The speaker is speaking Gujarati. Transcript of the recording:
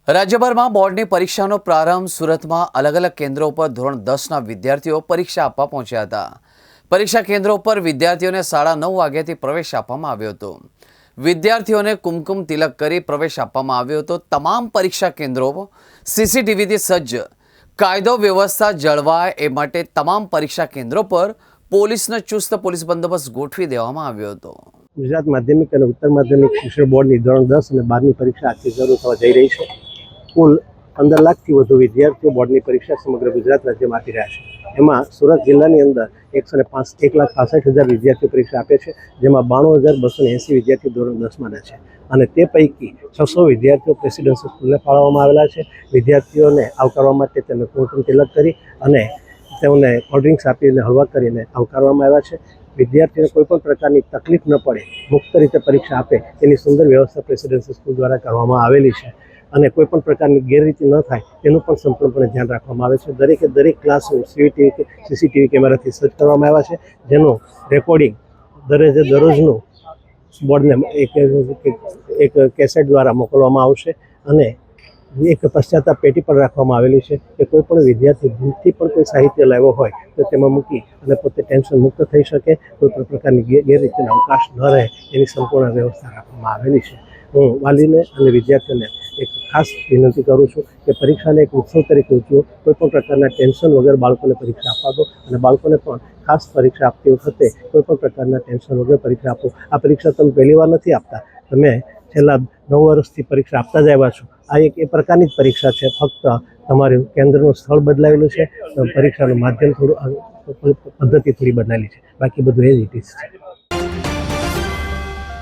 રાજ્યભરમાં બોર્ડની પરીક્ષાનો પ્રારંભ સુરતમાં અલગ અલગ કેન્દ્રો પર ધોરણ 10ના વિદ્યાર્થીઓ પરીક્ષા આપવા પહોંચ્યા હતા। પરીક્ષા કેન્દ્રો પર વિદ્યાર્થીઓને 9:30 વાગ્યાથી પ્રવેશ આપવામાં આવ્યો હતો। વિદ્યાર્થીઓને કુમકુમ તિલક કરી પ્રવેશ આપવામાં આવ્યો હતો। તમામ પરીક્ષા કેન્દ્રો સીસીટીવીથી સજ્જ, કાયદો વ્યવસ્થા જળવાય એ માટે તમામ પરીક્ષા કેન્દ્રો પર પોલીસનો ચુસ્ત પોલીસ બંદોબસ્ત ગોઠવી દેવામાં આવ્યો હતો। ગુજરાત માધ્યમિક અને ઉત્તર માધ્યમિક શિક્ષણ બોર્ડની ધોરણ 10 અને 12ની પરીક્ષા આજથી શરૂ થવા જઈ રહી છે। કુલ 15 લાખથી વધુ વિદ્યાર્થીઓ બોર્ડની પરીક્ષા સમગ્ર ગુજરાત રાજ્યમાં આપી રહ્યા છે। એમાં સુરત જિલ્લાની અંદર 1,65,000 વિદ્યાર્થીઓ પરીક્ષા આપે છે, જેમાં 92,280 વિદ્યાર્થીઓ ધોરણ 10માં છે અને તે પૈકી 600 વિદ્યાર્થીઓ પ્રેસિડેન્સી સ્કૂલને ફાળવવામાં આવેલા છે। વિદ્યાર્થીઓને આવકારવા માટે તેમને કુમકુમ તિલક કરી અને તેમને કોલ્ડ ડ્રિંક્સ આપીને હળવા કરીને આવકારવામાં આવ્યા છે। વિદ્યાર્થીઓને કોઈપણ પ્રકારની તકલીફ ન પડે, મુક્ત રીતે પરીક્ષા આપે તેની સુંદર વ્યવસ્થા પ્રેસિડેન્સી સ્કૂલ દ્વારા કરવામાં આવેલી છે અને કોઈપણ પ્રકારની ગેરરીતિ ન થાય તેનું પણ સંપૂર્ણપણે ધ્યાન રાખવામાં આવે છે। દરેકે દરેક ક્લાસરૂમ સીસીટીવી કેમેરાથી સજ્જ કરવામાં આવ્યા છે, જેનું રેકોર્ડિંગ દરરોજનું બોર્ડને એક કેસેટ દ્વારા મોકલવામાં આવશે અને એક પશ્ચાતાપ પેટી પણ રાખવામાં આવેલી છે કે કોઈ પણ વિદ્યાર્થી ભૂલથી પણ કોઈ સાહિત્ય લાવ્યો હોય તો તેમાં મૂકી અને પોતે ટેન્શન મુક્ત થઈ શકે, કોઈ પણ પ્રકારની ગેરરીતિનો અવકાશ ન રહે એની સંપૂર્ણ વ્યવસ્થા રાખવામાં આવેલી છે। હું વાલીને અને વિદ્યાર્થીઓને એક ખાસ વિનંતી કરું છું કે પરીક્ષાને એક ઉત્સવ તરીકે ઉજવો, કોઈ પણ પ્રકારના ટેન્શન વગર બાળકોને પરીક્ષા આપવા દો અને બાળકોને પણ ખાસ પરીક્ષા આપતી વખતે કોઈ પણ પ્રકારના ટેન્શન વગર પરીક્ષા આપો। આ પરીક્ષા તમે પહેલી વાર નથી આપતા, તમે છેલ્લા 9 વર્ષથી પરીક્ષા આપતા જ આવ્યા છો। આ એક એ પ્રકારની જ પરીક્ષા છે, ફક્ત તમારું કેન્દ્રનું સ્થળ બદલાયેલું છે, પરીક્ષાનું માધ્યમ થોડું, પદ્ધતિ થોડી બદલાયેલી છે, બાકી બધું એ જ ઇટ ઇઝ છે।